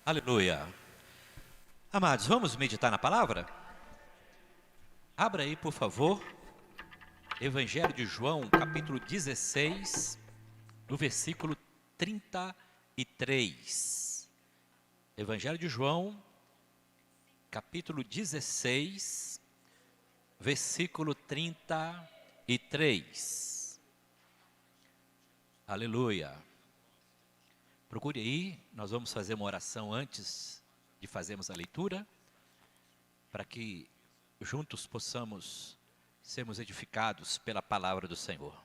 Aleluia. Amados, vamos meditar na palavra? Abra aí, por favor, Evangelho de João, capítulo 16, no versículo 33. Evangelho de João, capítulo 16, versículo 33. Aleluia. Procure aí, nós vamos fazer uma oração antes de fazermos a leitura, para que juntos possamos sermos edificados pela palavra do Senhor.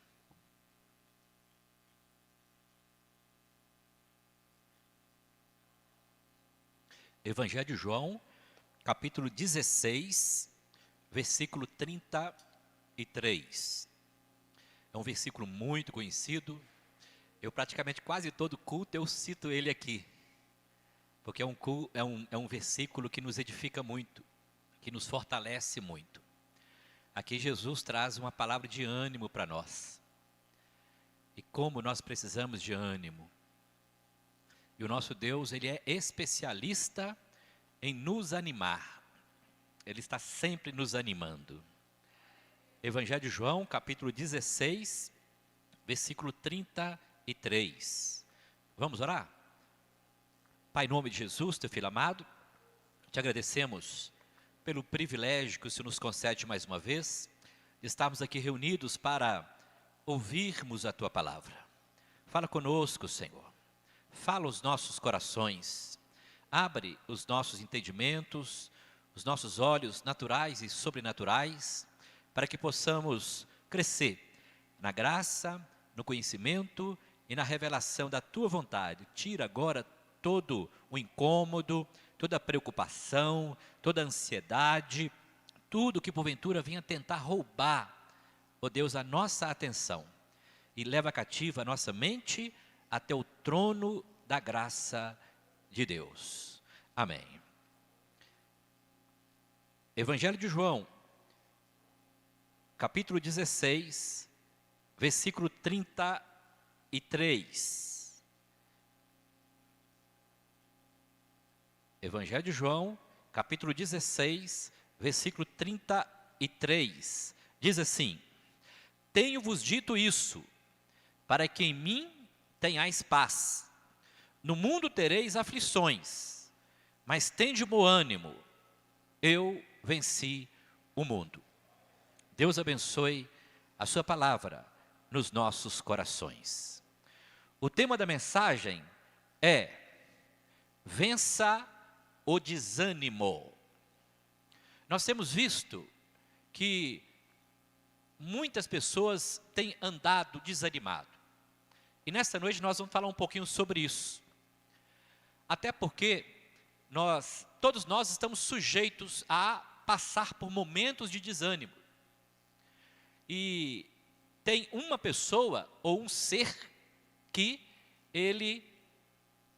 Evangelho de João, capítulo 16, versículo 33. É um versículo muito conhecido. Eu praticamente quase todo culto eu cito ele aqui, porque é um versículo que nos edifica muito, que nos fortalece muito. Aqui Jesus traz uma palavra de ânimo para nós. E como nós precisamos de ânimo. E o nosso Deus, Ele é especialista em nos animar. Ele está sempre nos animando. Evangelho de João, capítulo 16, versículo 33. Vamos orar? Pai, em nome de Jesus, teu filho amado, te agradecemos pelo privilégio que o Senhor nos concede mais uma vez, de estarmos aqui reunidos para ouvirmos a tua palavra. Fala conosco, Senhor. Fala os nossos corações. Abre os nossos entendimentos, os nossos olhos naturais e sobrenaturais, para que possamos crescer na graça, no conhecimento e na revelação da tua vontade. Tira agora todo o incômodo, toda a preocupação, toda a ansiedade, tudo que porventura venha tentar roubar, ó Deus, a nossa atenção, e leva cativa a nossa mente até o trono da graça de Deus. Amém. Evangelho de João, capítulo 16, versículo 33. Evangelho de João, capítulo 16, versículo 33. Diz assim: tenho-vos dito isso, para que em mim tenhais paz. No mundo tereis aflições, mas tende bom ânimo, eu venci o mundo. Deus abençoe a sua palavra nos nossos corações. O tema da mensagem é: vença o desânimo. Nós temos visto que muitas pessoas têm andado desanimado. E nesta noite nós vamos falar um pouquinho sobre isso. Até porque todos nós estamos sujeitos a passar por momentos de desânimo. E tem uma pessoa ou um ser que ele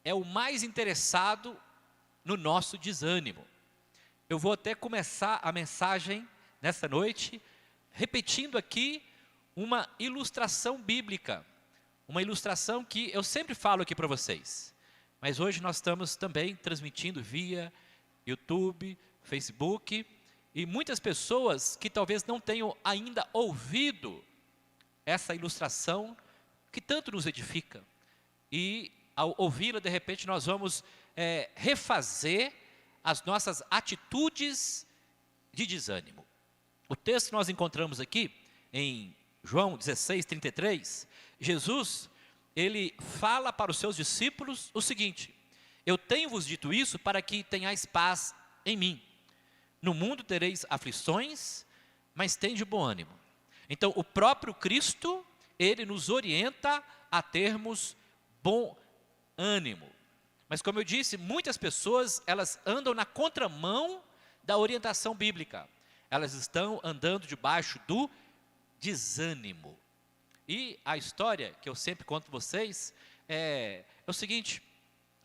é o mais interessado no nosso desânimo. Eu vou até começar a mensagem nessa noite repetindo aqui uma ilustração bíblica, uma ilustração que eu sempre falo aqui para vocês, mas hoje nós estamos também transmitindo via YouTube, Facebook, e muitas pessoas que talvez não tenham ainda ouvido essa ilustração que tanto nos edifica, e ao ouvi-la de repente nós vamos refazer as nossas atitudes de desânimo. O texto que nós encontramos aqui em João 16, 33, Jesus, ele fala para os seus discípulos o seguinte: eu tenho-vos dito isso para que tenhais paz em mim. No mundo tereis aflições, mas tende bom ânimo. Então o próprio Cristo, ele nos orienta a termos bom ânimo. Mas como eu disse, muitas pessoas, elas andam na contramão da orientação bíblica. Elas estão andando debaixo do desânimo. E a história que eu sempre conto para vocês é o seguinte: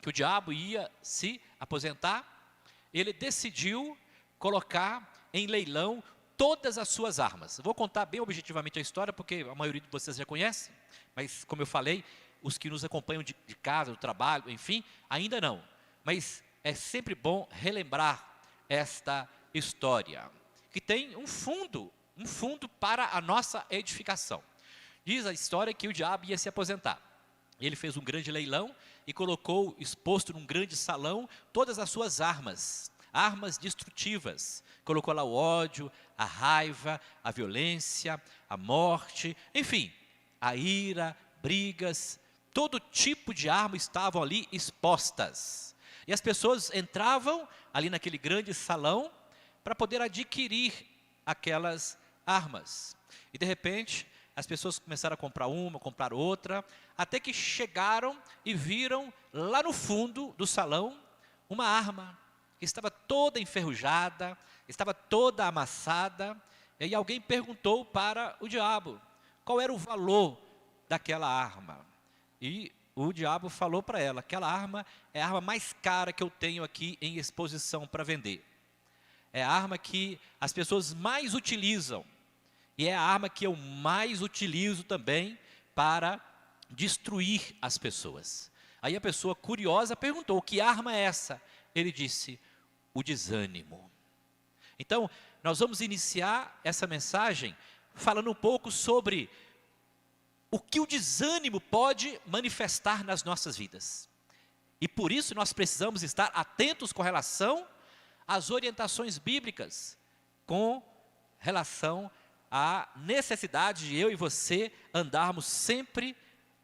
que o diabo ia se aposentar, ele decidiu colocar em leilão todas as suas armas. Eu vou contar bem objetivamente a história, porque a maioria de vocês já conhece, mas como eu falei, os que nos acompanham de casa, do trabalho, enfim, ainda não. Mas é sempre bom relembrar esta história, que tem um fundo para a nossa edificação. Diz a história que o diabo ia se aposentar. Ele fez um grande leilão e colocou exposto num grande salão todas as suas armas destrutivas. Colocou lá o ódio, a raiva, a violência, a morte, enfim, a ira, brigas, todo tipo de arma estavam ali expostas. E as pessoas entravam ali naquele grande salão para poder adquirir aquelas armas. E de repente, as pessoas começaram a comprar uma, comprar outra, até que chegaram e viram lá no fundo do salão uma arma que estava toda enferrujada, estava toda amassada. E aí alguém perguntou para o diabo qual era o valor daquela arma. E o diabo falou para ela: aquela arma é a arma mais cara que eu tenho aqui em exposição para vender. É a arma que as pessoas mais utilizam. E é a arma que eu mais utilizo também para destruir as pessoas. Aí a pessoa curiosa perguntou: que arma é essa? Ele disse: o desânimo. Então, nós vamos iniciar essa mensagem falando um pouco sobre o que o desânimo pode manifestar nas nossas vidas. E por isso nós precisamos estar atentos com relação às orientações bíblicas, com relação à necessidade de eu e você andarmos sempre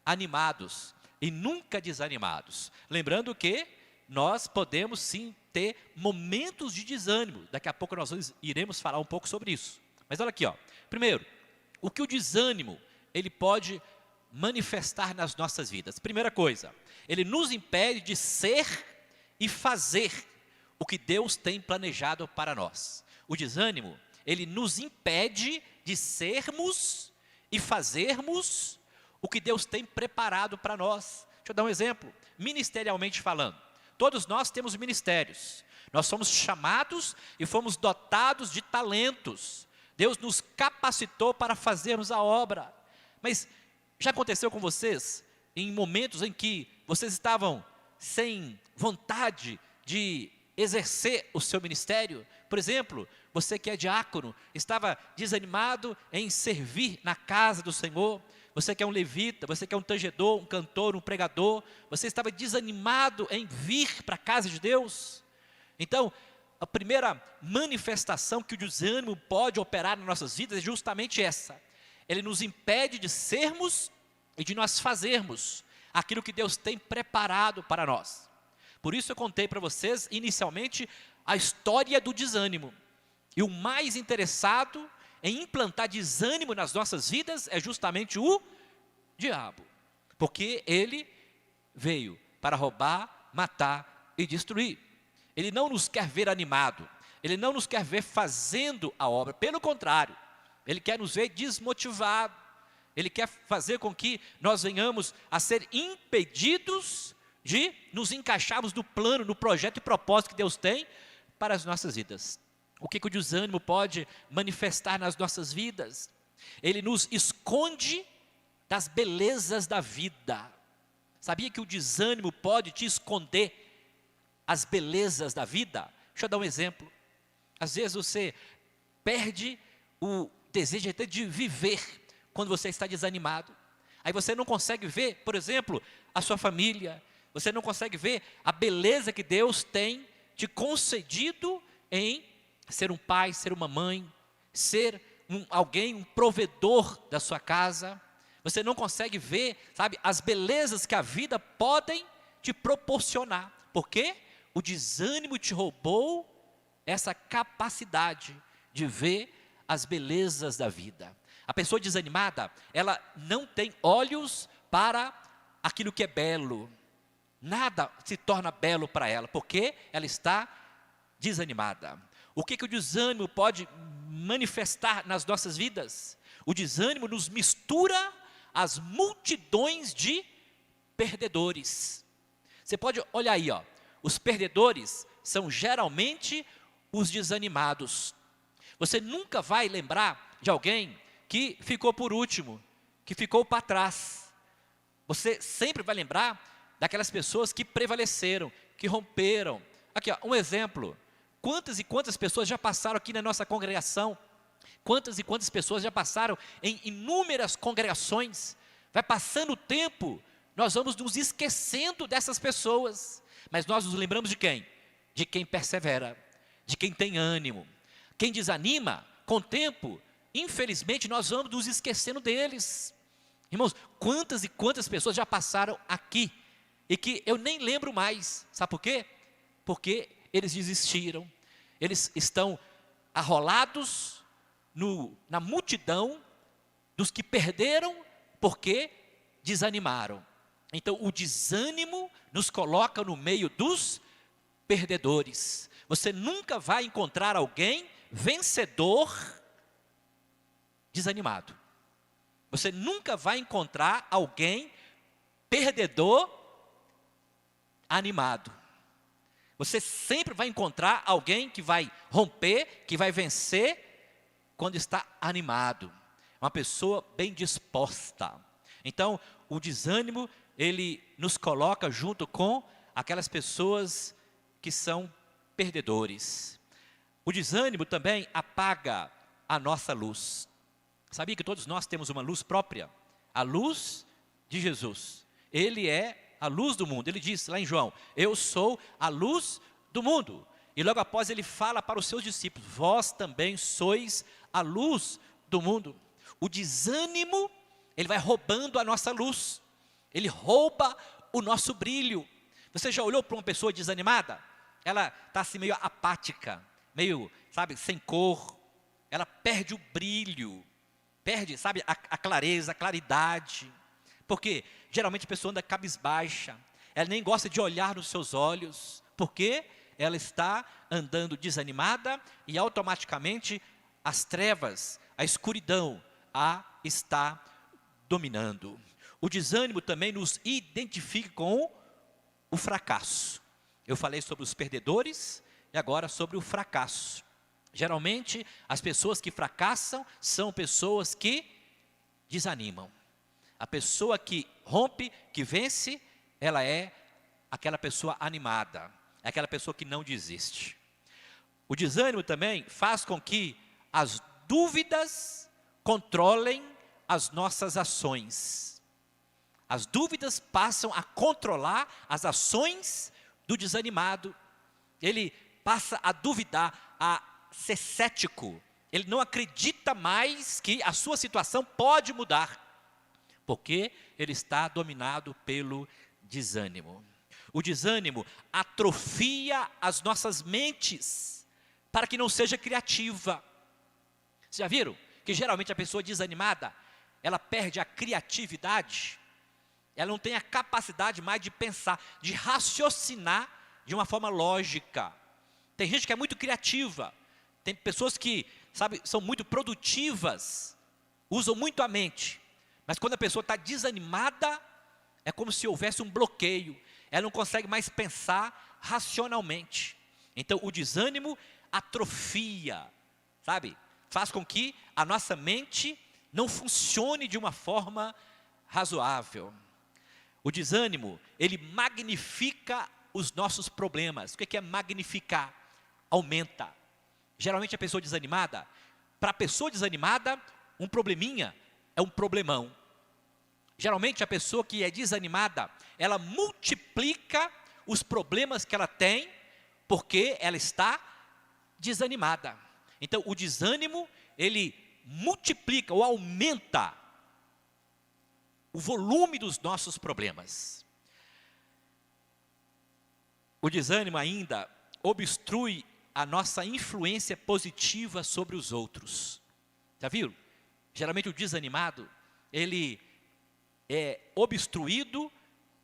animados e nunca desanimados. Lembrando que nós podemos sim ter momentos de desânimo. Daqui a pouco nós iremos falar um pouco sobre isso. Mas olha aqui, ó. Primeiro, o que o desânimo ele pode manifestar nas nossas vidas? Primeira coisa, ele nos impede de ser e fazer o que Deus tem planejado para nós. O desânimo, ele nos impede de sermos e fazermos o que Deus tem preparado para nós. Deixa eu dar um exemplo, ministerialmente falando. Todos nós temos ministérios. Nós somos chamados e fomos dotados de talentos. Deus nos capacitou para fazermos a obra. Mas já aconteceu com vocês, em momentos em que vocês estavam sem vontade de exercer o seu ministério? Por exemplo, você que é diácono, estava desanimado em servir na casa do Senhor. Você que é um levita, você que é um tangedor, um cantor, um pregador, você estava desanimado em vir para a casa de Deus. Então, a primeira manifestação que o desânimo pode operar nas nossas vidas é justamente essa. Ele nos impede de sermos e de nós fazermos aquilo que Deus tem preparado para nós. Por isso eu contei para vocês, inicialmente, a história do desânimo. E o mais interessado em implantar desânimo nas nossas vidas é justamente o diabo. Porque ele veio para roubar, matar e destruir. Ele não nos quer ver animado. Ele não nos quer ver fazendo a obra. Pelo contrário, ele quer nos ver desmotivados. Ele quer fazer com que nós venhamos a ser impedidos de nos encaixarmos no plano, no projeto e propósito que Deus tem para as nossas vidas. O que o desânimo pode manifestar nas nossas vidas? Ele nos esconde das belezas da vida. Sabia que o desânimo pode te esconder as belezas da vida? Deixa eu dar um exemplo. Às vezes você perde o desejo até de viver quando você está desanimado. Aí você não consegue ver, por exemplo, a sua família. Você não consegue ver a beleza que Deus tem te concedido em ser um pai, ser uma mãe, ser alguém, um provedor da sua casa. Você não consegue ver, sabe, as belezas que a vida podem te proporcionar. Porque o desânimo te roubou essa capacidade de ver as belezas da vida. A pessoa desanimada, ela não tem olhos para aquilo que é belo. Nada se torna belo para ela, porque ela está desanimada. O que o desânimo pode manifestar nas nossas vidas? O desânimo nos mistura às multidões de perdedores. Você pode olhar aí, ó, os perdedores são geralmente os desanimados. Você nunca vai lembrar de alguém que ficou por último, que ficou para trás. Você sempre vai lembrar daquelas pessoas que prevaleceram, que romperam, Aqui, ó, um exemplo. Quantas e quantas pessoas já passaram aqui na nossa congregação? Quantas e quantas pessoas já passaram em inúmeras congregações? Vai passando o tempo, nós vamos nos esquecendo dessas pessoas. Mas nós nos lembramos de quem? De quem persevera, de quem tem ânimo. Quem desanima, com o tempo, infelizmente nós vamos nos esquecendo deles. Irmãos, quantas e quantas pessoas já passaram aqui e que eu nem lembro mais. Sabe por quê? Porque eles desistiram. Eles estão arrolados na multidão dos que perderam porque desanimaram. Então, o desânimo nos coloca no meio dos perdedores. Você nunca vai encontrar alguém vencedor desanimado. Você nunca vai encontrar alguém perdedor animado. Você sempre vai encontrar alguém que vai romper, que vai vencer quando está animado. Uma pessoa bem disposta. Então, o desânimo, ele nos coloca junto com aquelas pessoas que são perdedores. O desânimo também apaga a nossa luz. Sabia que todos nós temos uma luz própria? A luz de Jesus. Ele é a luz do mundo. Ele diz lá em João, eu sou a luz do mundo. E logo após ele fala para os seus discípulos, vós também sois a luz do mundo. O desânimo, ele vai roubando a nossa luz. Ele rouba o nosso brilho. Você já olhou para uma pessoa desanimada? Ela está assim meio apática, meio, sabe, sem cor. Ela perde o brilho, perde, sabe, a clareza, a claridade. Porque geralmente a pessoa anda cabisbaixa. Ela nem gosta de olhar nos seus olhos. Porque ela está andando desanimada e automaticamente as trevas, a escuridão a está dominando. O desânimo também nos identifica com o fracasso. Eu falei sobre os perdedores e agora sobre o fracasso. Geralmente, as pessoas que fracassam são pessoas que desanimam. A pessoa que rompe, que vence, ela é aquela pessoa animada. É aquela pessoa que não desiste. O desânimo também faz com que as dúvidas controlem as nossas ações. As dúvidas passam a controlar as ações do desanimado. Ele passa a duvidar, a ser cético. Ele não acredita mais que a sua situação pode mudar, porque ele está dominado pelo desânimo. O desânimo atrofia as nossas mentes para que não seja criativa. Vocês já viram que geralmente a pessoa desanimada, ela perde a criatividade? Ela não tem a capacidade mais de pensar, de raciocinar de uma forma lógica. Tem gente que é muito criativa. Tem pessoas que, sabe, são muito produtivas, usam muito a mente. Mas quando a pessoa está desanimada, é como se houvesse um bloqueio. Ela não consegue mais pensar racionalmente. Então, o desânimo atrofia, sabe? Faz com que a nossa mente não funcione de uma forma razoável. O desânimo, ele magnifica os nossos problemas. O que é magnificar? Aumenta. Geralmente a pessoa desanimada, para a pessoa desanimada, um probleminha é um problemão. Geralmente a pessoa que é desanimada, ela multiplica os problemas que ela tem, porque ela está desanimada. Então o desânimo, ele multiplica ou aumenta o volume dos nossos problemas. O desânimo ainda obstrui a nossa influência positiva sobre os outros. Já viram? Geralmente o desanimado, ele é obstruído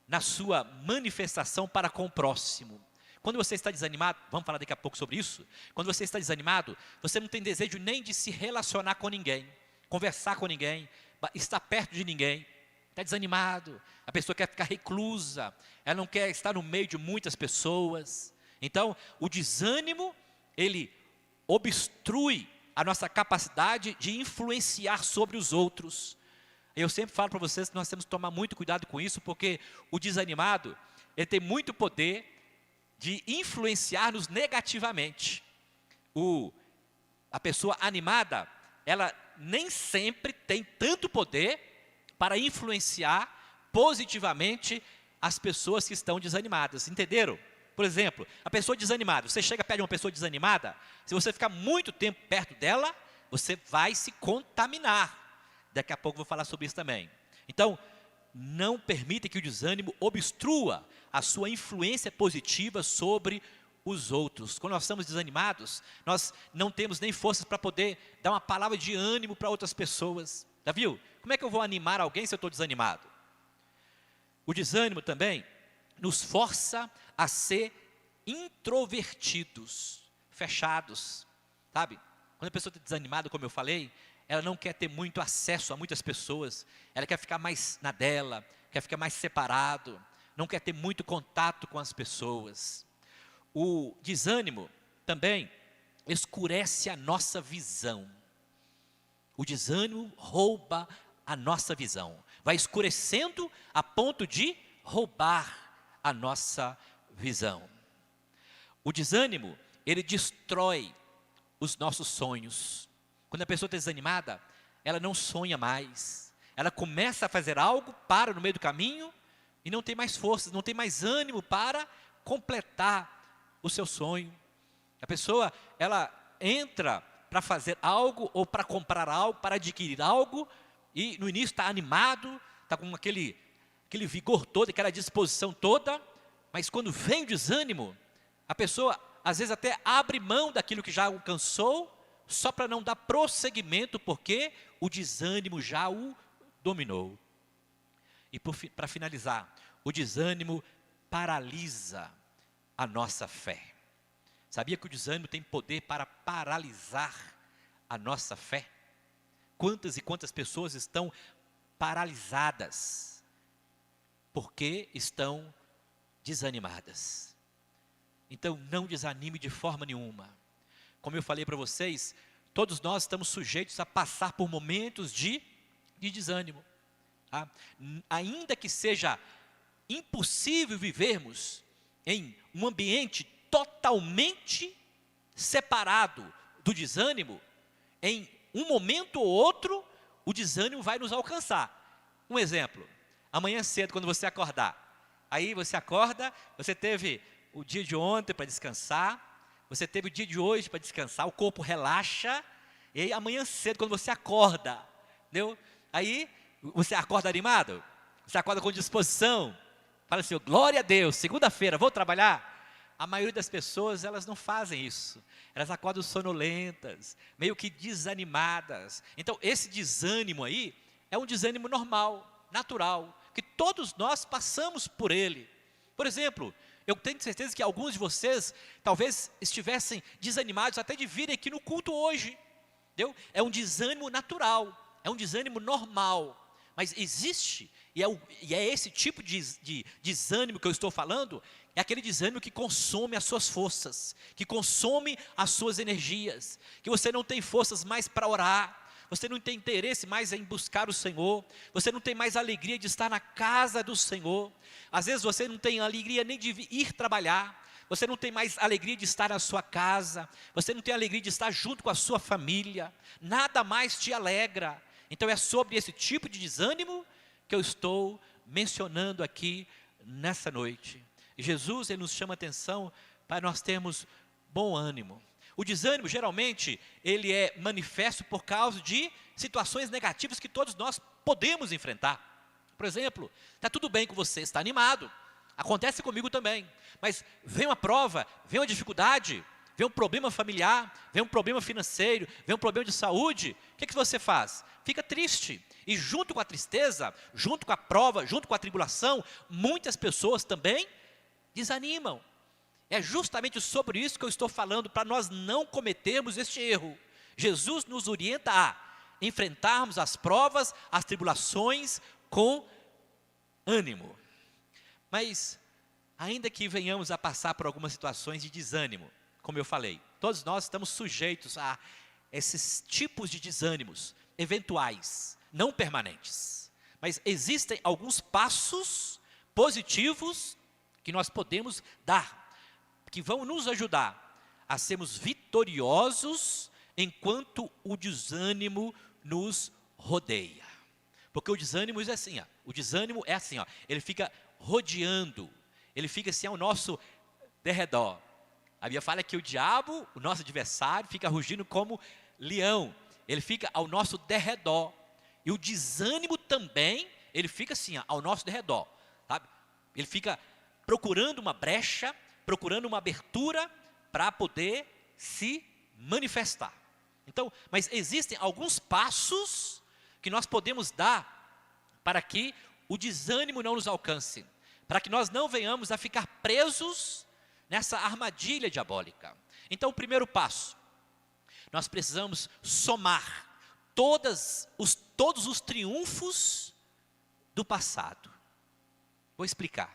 na sua manifestação para com o próximo. Quando você está desanimado, vamos falar daqui a pouco sobre isso. Quando você está desanimado, você não tem desejo nem de se relacionar com ninguém, conversar com ninguém, estar perto de ninguém. Está desanimado, a pessoa quer ficar reclusa, ela não quer estar no meio de muitas pessoas. Então, o desânimo, ele obstrui a nossa capacidade de influenciar sobre os outros. Eu sempre falo para vocês que nós temos que tomar muito cuidado com isso, porque o desanimado, ele tem muito poder de influenciar-nos negativamente. A pessoa animada, ela nem sempre tem tanto poder para influenciar positivamente as pessoas que estão desanimadas, entenderam? Por exemplo, a pessoa desanimada, você chega perto de uma pessoa desanimada, se você ficar muito tempo perto dela, você vai se contaminar. Daqui a pouco eu vou falar sobre isso também. Então, não permita que o desânimo obstrua a sua influência positiva sobre os outros. Quando nós estamos desanimados, nós não temos nem forças para poder dar uma palavra de ânimo para outras pessoas. Já viu? Como é que eu vou animar alguém se eu estou desanimado? O desânimo também nos força a ser introvertidos, fechados, sabe? Quando a pessoa está desanimada, como eu falei, ela não quer ter muito acesso a muitas pessoas, ela quer ficar mais na dela, quer ficar mais separado, não quer ter muito contato com as pessoas. O desânimo também escurece a nossa visão. O desânimo rouba a nossa visão, vai escurecendo a ponto de roubar a nossa visão. O desânimo, ele destrói os nossos sonhos. Quando a pessoa está desanimada, ela não sonha mais. Ela começa a fazer algo, para no meio do caminho e não tem mais forças, não tem mais ânimo para completar o seu sonho. A pessoa, ela entra para fazer algo ou para comprar algo, para adquirir algo e no início está animado, está com aquele vigor todo, aquela disposição toda, mas quando vem o desânimo, a pessoa às vezes até abre mão daquilo que já alcançou, só para não dar prosseguimento, porque o desânimo já o dominou. E para finalizar, o desânimo paralisa a nossa fé. Sabia que o desânimo tem poder para paralisar a nossa fé? Quantas e quantas pessoas estão paralisadas porque estão desanimadas? Então não desanime de forma nenhuma. Como eu falei para vocês, todos nós estamos sujeitos a passar por momentos de desânimo. Tá? Ainda que seja impossível vivermos em um ambiente totalmente separado do desânimo, em um momento ou outro, o desânimo vai nos alcançar. Um exemplo, amanhã cedo, quando você acordar, aí você acorda, você teve o dia de ontem para descansar, você teve o dia de hoje para descansar, o corpo relaxa, e aí amanhã cedo, quando você acorda, entendeu? Aí você acorda animado, você acorda com disposição, fala assim, glória a Deus, segunda-feira, vou trabalhar. A maioria das pessoas, elas não fazem isso, elas acordam sonolentas, meio que desanimadas. Então esse desânimo aí, é um desânimo normal, natural, que todos nós passamos por ele. Por exemplo, eu tenho certeza que alguns de vocês, talvez estivessem desanimados até de vir aqui no culto hoje, entendeu? É um desânimo natural, é um desânimo normal, mas existe, e é esse tipo de desânimo que eu estou falando, é aquele desânimo que consome as suas forças, que consome as suas energias, que você não tem forças mais para orar, você não tem interesse mais em buscar o Senhor, você não tem mais alegria de estar na casa do Senhor, às vezes você não tem alegria nem de ir trabalhar, você não tem mais alegria de estar na sua casa, você não tem alegria de estar junto com a sua família, nada mais te alegra. Então é sobre esse tipo de desânimo que eu estou mencionando aqui nessa noite. Jesus, ele nos chama a atenção para nós termos bom ânimo. O desânimo, geralmente, ele é manifesto por causa de situações negativas que todos nós podemos enfrentar. Por exemplo, está tudo bem com você, está animado, acontece comigo também, mas vem uma prova, vem uma dificuldade, vem um problema familiar, vem um problema financeiro, vem um problema de saúde, o que você faz? Fica triste, e junto com a tristeza, junto com a prova, junto com a tribulação, muitas pessoas também desanimam. É justamente sobre isso que eu estou falando, para nós não cometermos este erro. Jesus nos orienta a enfrentarmos as provas, as tribulações com ânimo. Mas, ainda que venhamos a passar por algumas situações de desânimo, como eu falei, todos nós estamos sujeitos a esses tipos de desânimos eventuais, não permanentes. Mas existem alguns passos positivos que nós podemos dar que vão nos ajudar a sermos vitoriosos enquanto o desânimo nos rodeia. Porque o desânimo é assim, ó, ele fica rodeando, ele fica assim ao nosso derredor. A Bíblia fala que o diabo, o nosso adversário, fica rugindo como leão, ele fica ao nosso derredor. E o desânimo também, ele fica assim, ó, ao nosso derredor, sabe? Ele fica procurando uma brecha, procurando uma abertura para poder se manifestar. Então, mas existem alguns passos que nós podemos dar para que o desânimo não nos alcance, para que nós não venhamos a ficar presos nessa armadilha diabólica. Então, o primeiro passo, nós precisamos somar todos os triunfos do passado. Vou explicar.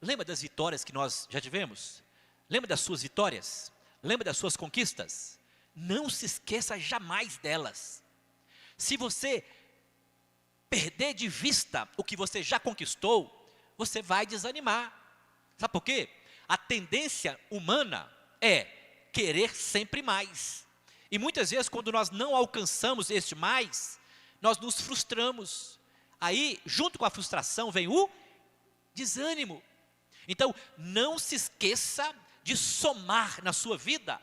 Lembra das vitórias que nós já tivemos? Lembra das suas vitórias? Lembra das suas conquistas? Não se esqueça jamais delas. Se você perder de vista o que você já conquistou, você vai desanimar. Sabe por quê? A tendência humana é querer sempre mais. E muitas vezes, quando nós não alcançamos este mais, nós nos frustramos. Aí, junto com a frustração, vem o desânimo. Então, não se esqueça de somar na sua vida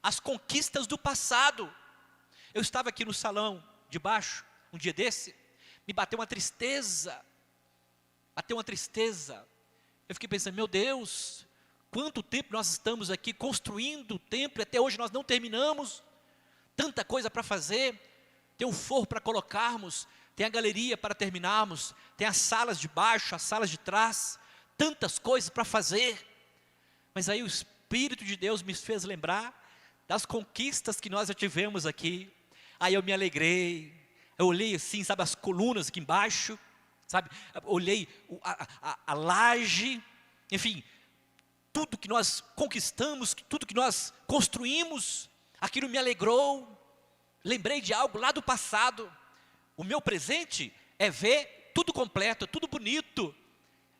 as conquistas do passado. Eu estava aqui no salão de baixo, um dia desse, me bateu uma tristeza. Eu fiquei pensando, meu Deus, quanto tempo nós estamos aqui construindo o templo, e até hoje nós não terminamos. Tanta coisa para fazer, tem um forro para colocarmos, tem a galeria para terminarmos, tem as salas de baixo, as salas de trás, tantas coisas para fazer. Mas aí o Espírito de Deus me fez lembrar das conquistas que nós já tivemos aqui. Aí eu me alegrei, eu olhei assim, sabe, as colunas aqui embaixo, sabe, olhei a laje, enfim, tudo que nós conquistamos, tudo que nós construímos, aquilo me alegrou. Lembrei de algo lá do passado. O meu presente é ver tudo completo, tudo bonito.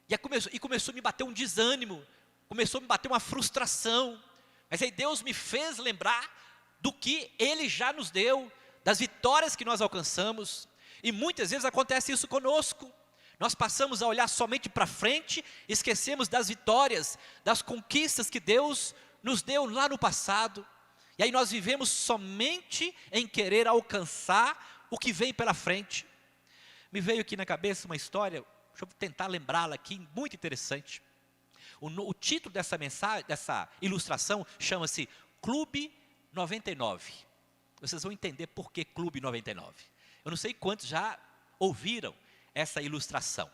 E começou a me bater um desânimo, começou a me bater uma frustração. Mas aí Deus me fez lembrar do que Ele já nos deu, das vitórias que nós alcançamos. E muitas vezes acontece isso conosco. Nós passamos a olhar somente para frente, esquecemos das vitórias, das conquistas que Deus nos deu lá no passado. E aí nós vivemos somente em querer alcançar o que vem pela frente. Me veio aqui na cabeça uma história, deixa eu tentar lembrá-la aqui, muito interessante. O título dessa mensagem, dessa ilustração, chama-se Clube 99. Vocês vão entender por que Clube 99. Eu não sei quantos já ouviram essa ilustração.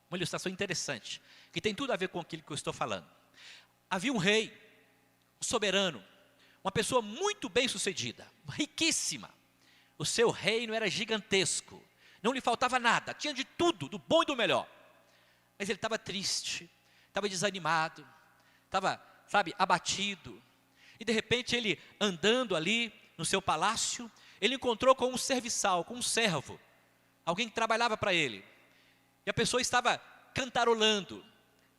Uma ilustração interessante, que tem tudo a ver com aquilo que eu estou falando. Havia um rei, um soberano, uma pessoa muito bem sucedida, riquíssima. O seu reino era gigantesco, não lhe faltava nada, tinha de tudo, do bom e do melhor. Mas ele estava triste, estava desanimado, estava, sabe, abatido. E de repente ele, andando ali no seu palácio, ele encontrou com um serviçal, com um servo, alguém que trabalhava para ele. E a pessoa estava cantarolando,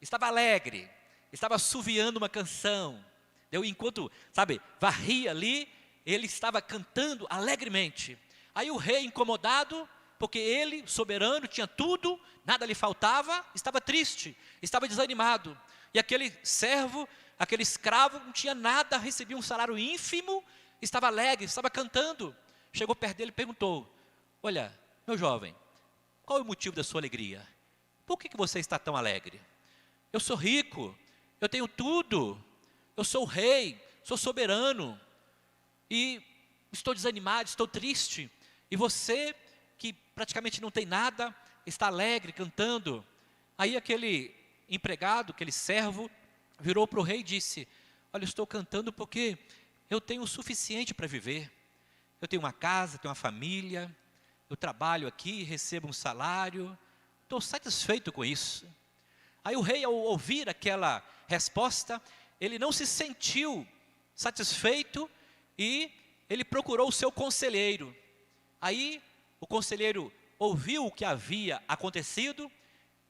estava alegre, estava assoviando uma canção. Enquanto, sabe, varria ali, ele estava cantando alegremente. Aí o rei, incomodado, porque ele, soberano, tinha tudo, nada lhe faltava, estava triste, estava desanimado. E aquele servo, aquele escravo, não tinha nada, recebia um salário ínfimo, estava alegre, estava cantando. Chegou perto dele e perguntou, olha, meu jovem, qual é o motivo da sua alegria? Por que você está tão alegre? Eu sou rico, eu tenho tudo, eu sou o rei, sou soberano, e estou desanimado, estou triste. E você, que praticamente não tem nada, está alegre, cantando. Aí aquele empregado, aquele servo, virou para o rei e disse, olha, eu estou cantando porque eu tenho o suficiente para viver. Eu tenho uma casa, tenho uma família, eu trabalho aqui, recebo um salário, estou satisfeito com isso. Aí o rei, ao ouvir aquela resposta, ele não se sentiu satisfeito e ele procurou o seu conselheiro. Aí o conselheiro ouviu o que havia acontecido,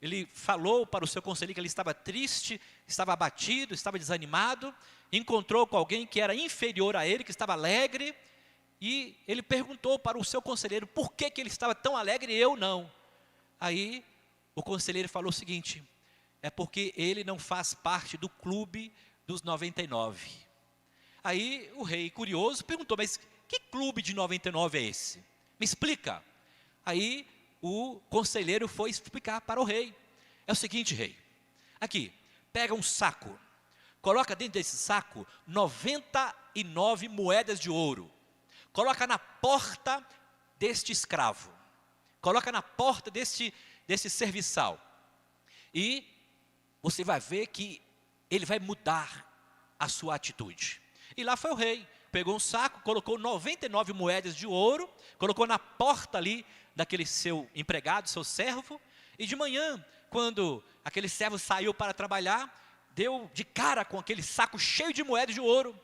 ele falou para o seu conselheiro que ele estava triste, estava abatido, estava desanimado, encontrou com alguém que era inferior a ele, que estava alegre, e ele perguntou para o seu conselheiro por que ele estava tão alegre e eu não. Aí o conselheiro falou o seguinte: é porque ele não faz parte do clube dos 99. Aí o rei, curioso, perguntou: mas que clube de 99 é esse? Me explica. Aí o conselheiro foi explicar para o rei: é o seguinte, rei, aqui, pega um saco, coloca dentro desse saco 99 moedas de ouro, coloca na porta deste escravo, coloca na porta desse serviçal, e você vai ver que ele vai mudar a sua atitude. E lá foi o rei, pegou um saco, colocou 99 moedas de ouro, colocou na porta ali daquele seu empregado, seu servo, e de manhã, quando aquele servo saiu para trabalhar, deu de cara com aquele saco cheio de moedas de ouro.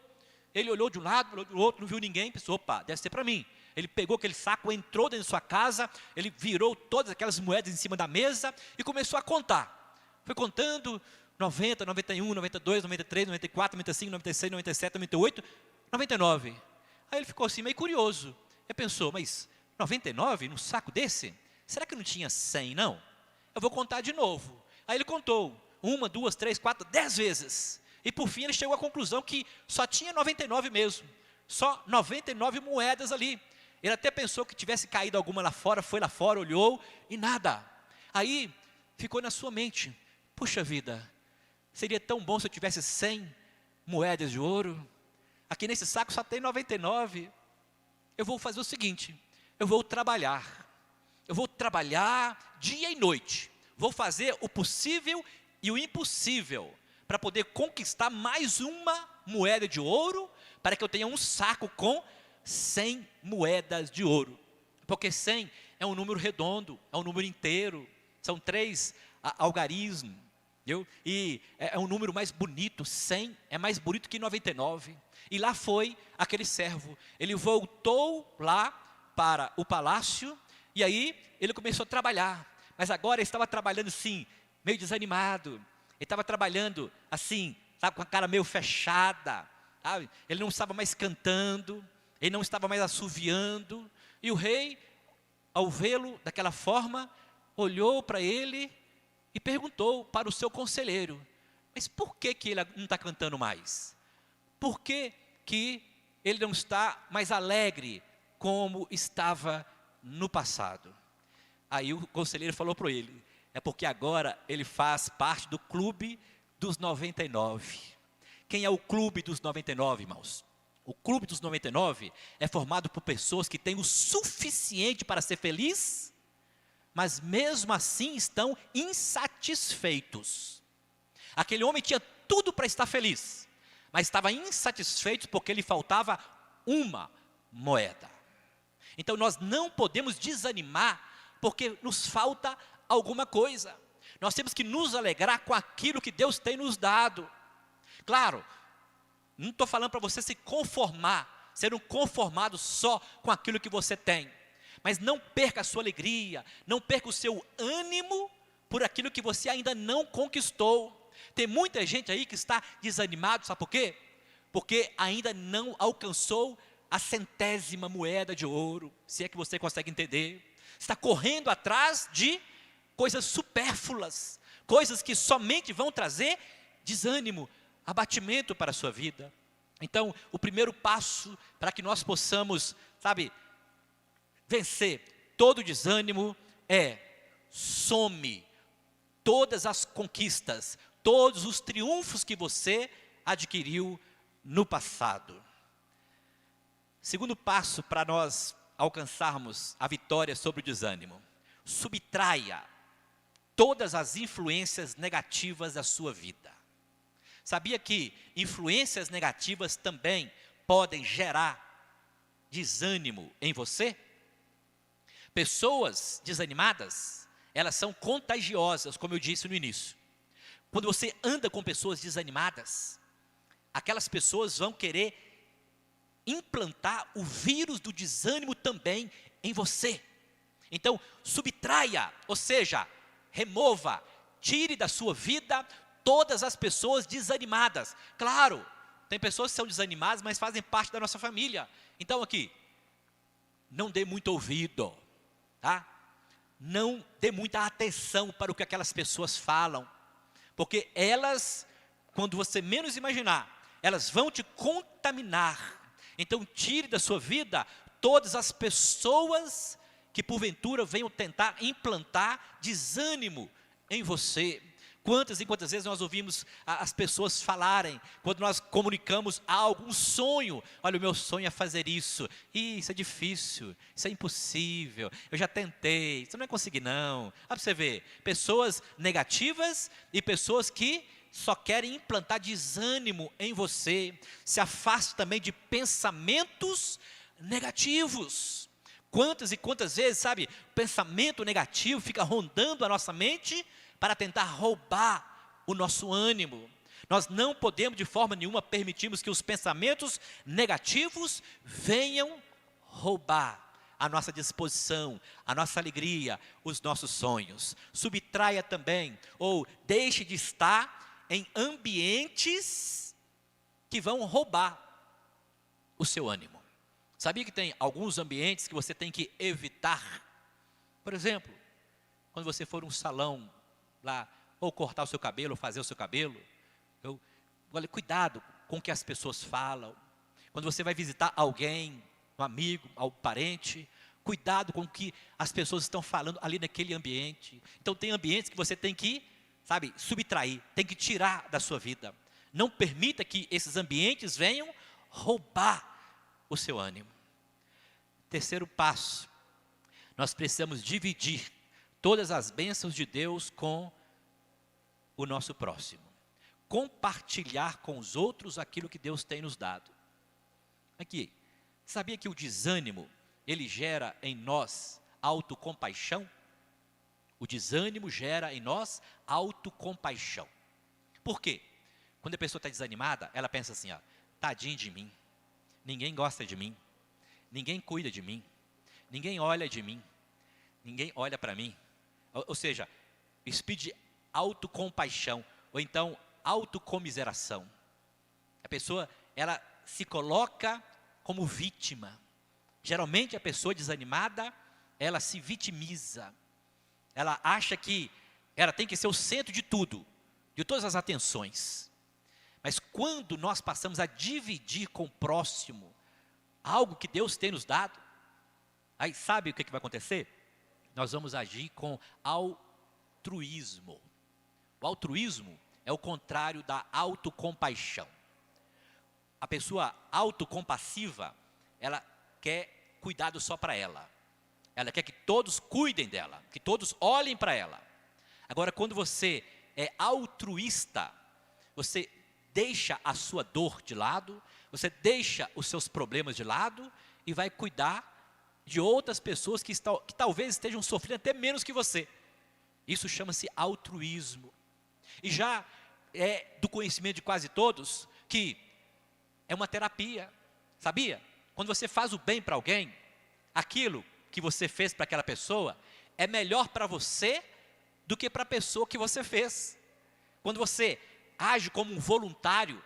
Ele olhou de um lado, olhou do outro, não viu ninguém, pensou: opa, deve ser para mim. Ele pegou aquele saco, entrou dentro de sua casa, ele virou todas aquelas moedas em cima da mesa e começou a contar. Foi contando 90, 91, 92, 93, 94, 95, 96, 97, 98, 99. Aí ele ficou assim meio curioso. Ele pensou: mas 99 num saco desse? Será que não tinha 100 não? Eu vou contar de novo. Aí ele contou 1, 2, 3, 4, 10 vezes. E por fim ele chegou à conclusão que só tinha 99 mesmo. Só 99 moedas ali. Ele até pensou que tivesse caído alguma lá fora, foi lá fora, olhou e nada. Aí ficou na sua mente: puxa vida, seria tão bom se eu tivesse 100 moedas de ouro. Aqui nesse saco só tem 99. Eu vou fazer o seguinte: eu vou trabalhar dia e noite. Vou fazer o possível e o impossível para poder conquistar mais uma moeda de ouro, para que eu tenha um saco com 100 moedas de ouro. Porque 100 é um número redondo, é um número inteiro, são 3 algarismos, entendeu? E é um número mais bonito. 100 é mais bonito que 99. E lá foi aquele servo, ele voltou lá para o palácio, e aí ele começou a trabalhar, mas agora ele estava trabalhando assim, meio desanimado, ele estava trabalhando assim, sabe, com a cara meio fechada, sabe? Ele não estava mais cantando, ele não estava mais assoviando, e o rei, ao vê-lo daquela forma, olhou para ele e perguntou para o seu conselheiro: mas por que ele não está cantando mais? Por que ele não está mais alegre como estava no passado? Aí o conselheiro falou para ele: é porque agora ele faz parte do clube dos 99. Quem é o clube dos 99, irmãos? O clube dos 99 é formado por pessoas que têm o suficiente para ser feliz, mas mesmo assim estão insatisfeitos. Aquele homem tinha tudo para estar feliz, mas estava insatisfeito porque lhe faltava uma moeda. Então nós não podemos desanimar porque nos falta alguma coisa. Nós temos que nos alegrar com aquilo que Deus tem nos dado. Claro, não estou falando para você se conformar, ser um conformado só com aquilo que você tem. Mas não perca a sua alegria, não perca o seu ânimo por aquilo que você ainda não conquistou. Tem muita gente aí que está desanimado, sabe por quê? Porque ainda não alcançou a 100ª moeda de ouro, se é que você consegue entender. Está correndo atrás de coisas supérfluas, coisas que somente vão trazer desânimo, abatimento para a sua vida. Então, o primeiro passo para que nós possamos, sabe, vencer todo desânimo é: some todas as conquistas, todos os triunfos que você adquiriu no passado. Segundo passo para nós alcançarmos a vitória sobre o desânimo: subtraia todas as influências negativas da sua vida. Sabia que influências negativas também podem gerar desânimo em você? Pessoas desanimadas, elas são contagiosas, como eu disse no início. Quando você anda com pessoas desanimadas, aquelas pessoas vão querer implantar o vírus do desânimo também em você. Então, subtraia, ou seja, remova, tire da sua vida todas as pessoas desanimadas. Claro, tem pessoas que são desanimadas, mas fazem parte da nossa família. Então aqui, não dê muito ouvido, tá? Não dê muita atenção para o que aquelas pessoas falam, porque elas, quando você menos imaginar, elas vão te contaminar. Então tire da sua vida todas as pessoas que porventura venham tentar implantar desânimo em você. Quantas e quantas vezes nós ouvimos as pessoas falarem, quando nós comunicamos algo, um sonho: olha, o meu sonho é fazer isso, isso é difícil, isso é impossível, eu já tentei, você não vai conseguir não. Olha para você ver, pessoas negativas e pessoas que só querem implantar desânimo em você. Se afaste também de pensamentos negativos. Quantas e quantas vezes, sabe, o pensamento negativo fica rondando a nossa mente para tentar roubar o nosso ânimo. Nós não podemos de forma nenhuma permitirmos que os pensamentos negativos venham roubar a nossa disposição, a nossa alegria, os nossos sonhos. Subtraia também, ou deixe de estar em ambientes que vão roubar o seu ânimo. Sabia que tem alguns ambientes que você tem que evitar? Por exemplo, quando você for um salão lá, ou cortar o seu cabelo, ou fazer o seu cabelo, olha, cuidado com o que as pessoas falam. Quando você vai visitar alguém, um amigo, um parente, cuidado com o que as pessoas estão falando ali naquele ambiente. Então tem ambientes que você tem que, sabe, subtrair, tem que tirar da sua vida. Não permita que esses ambientes venham roubar o seu ânimo. Terceiro passo, nós precisamos dividir todas as bênçãos de Deus com o nosso próximo. Compartilhar com os outros aquilo que Deus tem nos dado. Aqui, sabia que o desânimo, ele gera em nós autocompaixão? O desânimo gera em nós autocompaixão. Por quê? Quando a pessoa está desanimada, ela pensa assim, ó, tadinho de mim, ninguém gosta de mim, ninguém cuida de mim, ninguém olha de mim, ninguém olha para mim. Ou seja, espírito de autocompaixão, ou então autocomiseração. A pessoa, ela se coloca como vítima. Geralmente a pessoa desanimada, ela se vitimiza. Ela acha que ela tem que ser o centro de tudo, de todas as atenções. Mas quando nós passamos a dividir com o próximo algo que Deus tem nos dado, aí sabe o que vai acontecer? Nós vamos agir com altruísmo. O altruísmo é o contrário da autocompaixão. A pessoa autocompassiva, ela quer cuidado só para ela. Ela quer que todos cuidem dela, que todos olhem para ela. Agora, quando você é altruísta, você deixa a sua dor de lado, você deixa os seus problemas de lado e vai cuidar de outras pessoas que talvez estejam sofrendo até menos que você. Isso chama-se altruísmo. E já é do conhecimento de quase todos que é uma terapia, sabia? Quando você faz o bem para alguém, aquilo que você fez para aquela pessoa é melhor para você do que para a pessoa que você fez. Quando você age como um voluntário,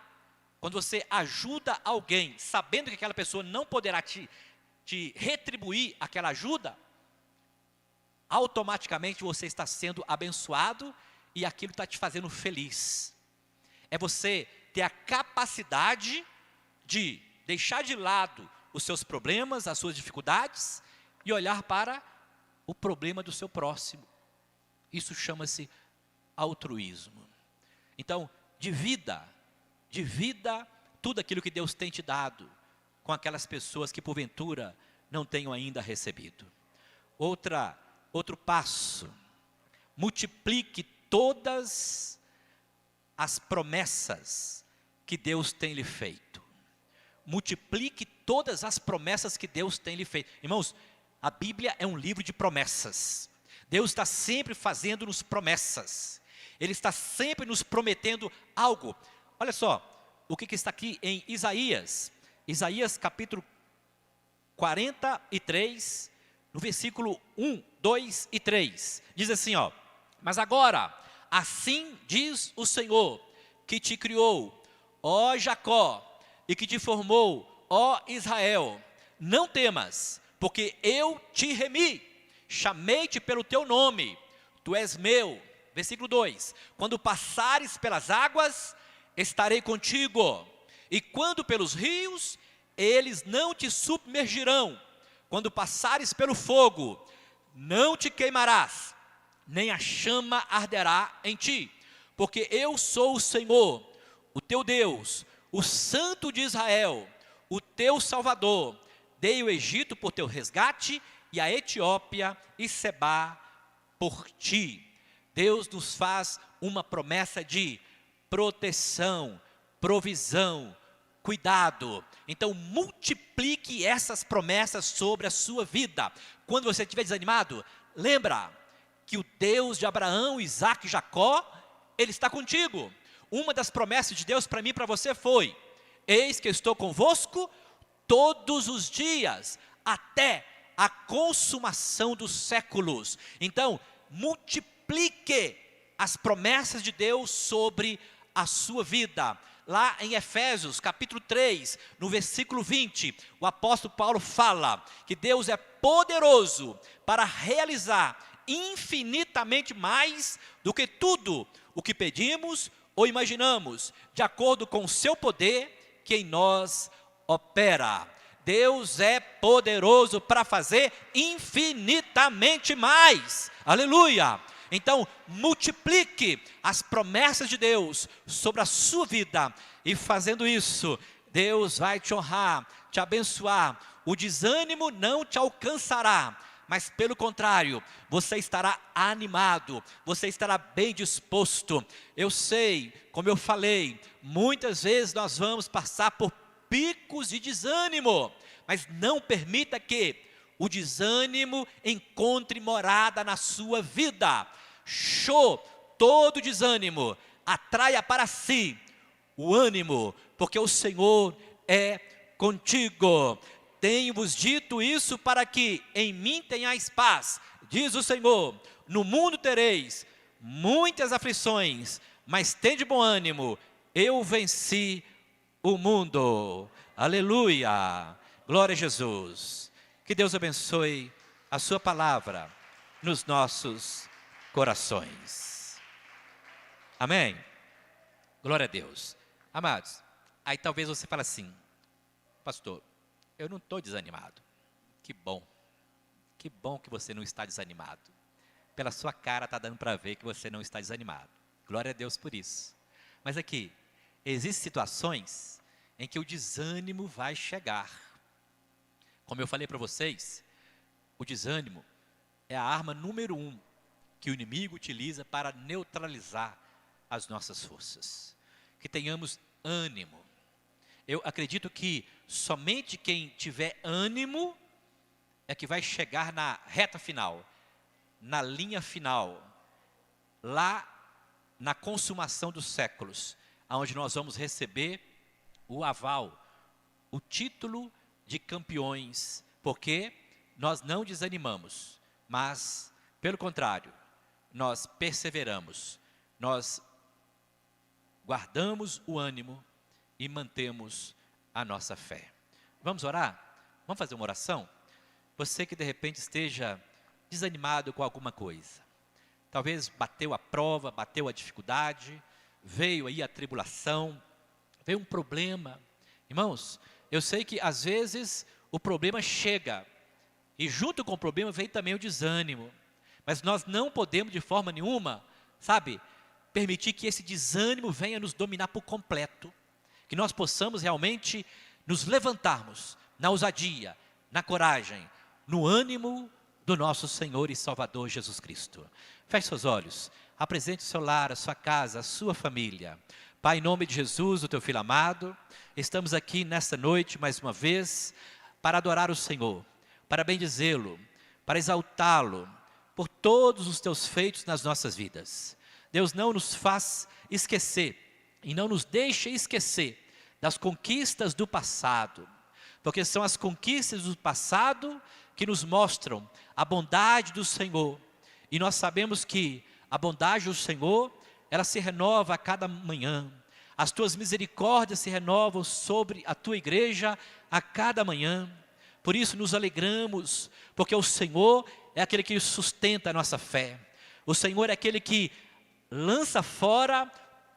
quando você ajuda alguém, sabendo que aquela pessoa não poderá te retribuir aquela ajuda, automaticamente você está sendo abençoado e aquilo está te fazendo feliz. É você ter a capacidade de deixar de lado os seus problemas, as suas dificuldades e olhar para o problema do seu próximo. Isso chama-se altruísmo. Então, divida tudo aquilo que Deus tem te dado com aquelas pessoas que porventura não tenham ainda recebido. Outro passo, multiplique todas as promessas que Deus tem lhe feito. Multiplique todas as promessas que Deus tem lhe feito. Irmãos, a Bíblia é um livro de promessas. Deus está sempre fazendo-nos promessas. Ele está sempre nos prometendo algo. Olha só, o que está aqui em Isaías. Isaías capítulo 43, no versículo 1, 2 e 3. Diz assim, ó: mas agora, assim diz o Senhor, que te criou, ó Jacó, e que te formou, ó Israel. Não temas, porque eu te remi, chamei-te pelo teu nome, tu és meu. Versículo 2, quando passares pelas águas, estarei contigo, e quando pelos rios, eles não te submergirão. Quando passares pelo fogo, não te queimarás, nem a chama arderá em ti, porque eu sou o Senhor, o teu Deus, o Santo de Israel, o teu Salvador. Dei o Egito por teu resgate, e a Etiópia e Sebá por ti. Deus nos faz uma promessa de proteção, provisão, cuidado. Então multiplique essas promessas sobre a sua vida. Quando você estiver desanimado, lembra que o Deus de Abraão, Isaac e Jacó, Ele está contigo. Uma das promessas de Deus para mim e para você foi: eis que eu estou convosco todos os dias, até a consumação dos séculos. Então, multiplique as promessas de Deus sobre a sua vida. Lá em Efésios, capítulo 3, no versículo 20, o apóstolo Paulo fala que Deus é poderoso para realizar infinitamente mais do que tudo o que pedimos ou imaginamos, de acordo com o seu poder que em nós opera. Deus é poderoso para fazer infinitamente mais. Aleluia! Então, multiplique as promessas de Deus sobre a sua vida, e fazendo isso, Deus vai te honrar, te abençoar. O desânimo não te alcançará, mas pelo contrário, você estará animado, você estará bem disposto. Eu sei, como eu falei, muitas vezes nós vamos passar por picos de desânimo, mas não permita que o desânimo encontre morada na sua vida. Todo desânimo atraia para si o ânimo, porque o Senhor é contigo. Tenho-vos dito isso para que em mim tenhais paz, diz o Senhor. No mundo tereis muitas aflições, mas tende bom ânimo, eu venci o mundo. Aleluia, glória a Jesus. Que Deus abençoe a sua palavra nos nossos corações. Amém? Glória a Deus. Amados, aí talvez você fale assim: pastor, eu não estou desanimado. Que bom que você não está desanimado. Pela sua cara está dando para ver que você não está desanimado. Glória a Deus por isso. Mas aqui, existem situações em que o desânimo vai chegar. Como eu falei para vocês, o desânimo é a arma número 1 que o inimigo utiliza para neutralizar as nossas forças. Que tenhamos ânimo. Eu acredito que somente quem tiver ânimo é que vai chegar na reta final, na linha final, lá na consumação dos séculos, onde nós vamos receber o aval, o título de campeões, porque nós não desanimamos, mas, pelo contrário, nós perseveramos, nós guardamos o ânimo e mantemos a nossa fé. Vamos orar? Vamos fazer uma oração? Você que de repente esteja desanimado com alguma coisa, talvez bateu a prova, bateu a dificuldade, veio aí a tribulação, veio um problema. Irmãos, eu sei que às vezes o problema chega, e junto com o problema vem também o desânimo, mas nós não podemos de forma nenhuma, permitir que esse desânimo venha nos dominar por completo, que nós possamos realmente nos levantarmos na ousadia, na coragem, no ânimo do nosso Senhor e Salvador Jesus Cristo. Feche seus olhos, apresente o seu lar, a sua casa, a sua família. Pai, em nome de Jesus, o teu Filho amado, estamos aqui nesta noite, mais uma vez, para adorar o Senhor, para bendizê-lo, para exaltá-lo, por todos os teus feitos nas nossas vidas. Deus, não nos faz esquecer, e não nos deixe esquecer das conquistas do passado, porque são as conquistas do passado que nos mostram a bondade do Senhor, e nós sabemos que A bondade do Senhor, ela se renova a cada manhã. As tuas misericórdias se renovam sobre a tua igreja a cada manhã. Por isso nos alegramos, porque o Senhor é aquele que sustenta a nossa fé. O Senhor é aquele que lança fora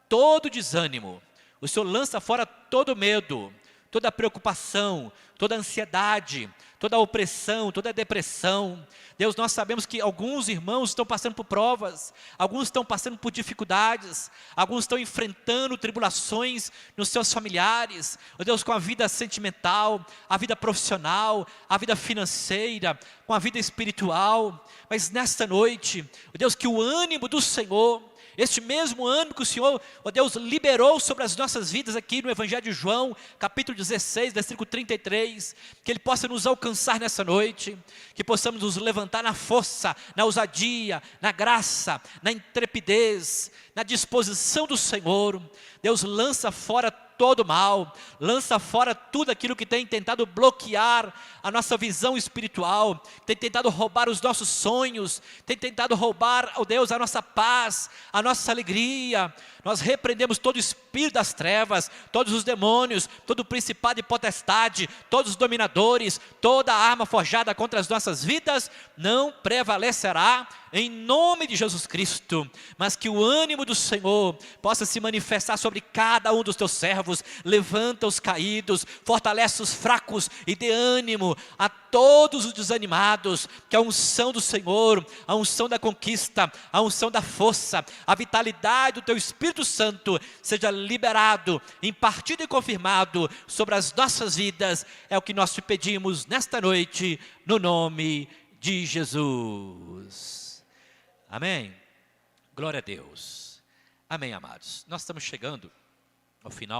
todo desânimo. O Senhor lança fora todo medo, toda preocupação, toda ansiedade, toda opressão, toda depressão. Deus, nós sabemos que alguns irmãos estão passando por provas, alguns estão passando por dificuldades, alguns estão enfrentando tribulações nos seus familiares, ó Deus, com a vida sentimental, a vida profissional, a vida financeira, com a vida espiritual. Mas nesta noite, ó Deus, que o ânimo do Senhor, este mesmo ânimo que o Senhor, ó Deus, liberou sobre as nossas vidas aqui no Evangelho de João, capítulo 16, versículo 33, que Ele possa nos alcançar nessa noite, que possamos nos levantar na força, na ousadia, na graça, na intrepidez, na disposição do Senhor. Deus, lança fora todo mal, lança fora tudo aquilo que tem tentado bloquear a nossa visão espiritual, tem tentado roubar os nossos sonhos, tem tentado roubar, ó Deus, a nossa paz, a nossa alegria. Nós repreendemos todo o espírito das trevas, todos os demônios, todo o principado e potestade, todos os dominadores, toda a arma forjada contra as nossas vidas não prevalecerá em nome de Jesus Cristo, mas que o ânimo do Senhor possa se manifestar sobre cada um dos teus servos. Levanta os caídos, fortalece os fracos e dê ânimo a todos os desanimados, que a unção do Senhor, a unção da conquista, a unção da força, a vitalidade do teu Espírito Santo seja liberado, impartido e confirmado sobre as nossas vidas. É o que nós te pedimos nesta noite, no nome de Jesus. Amém? Glória a Deus. Amém, amados. Nós estamos chegando ao final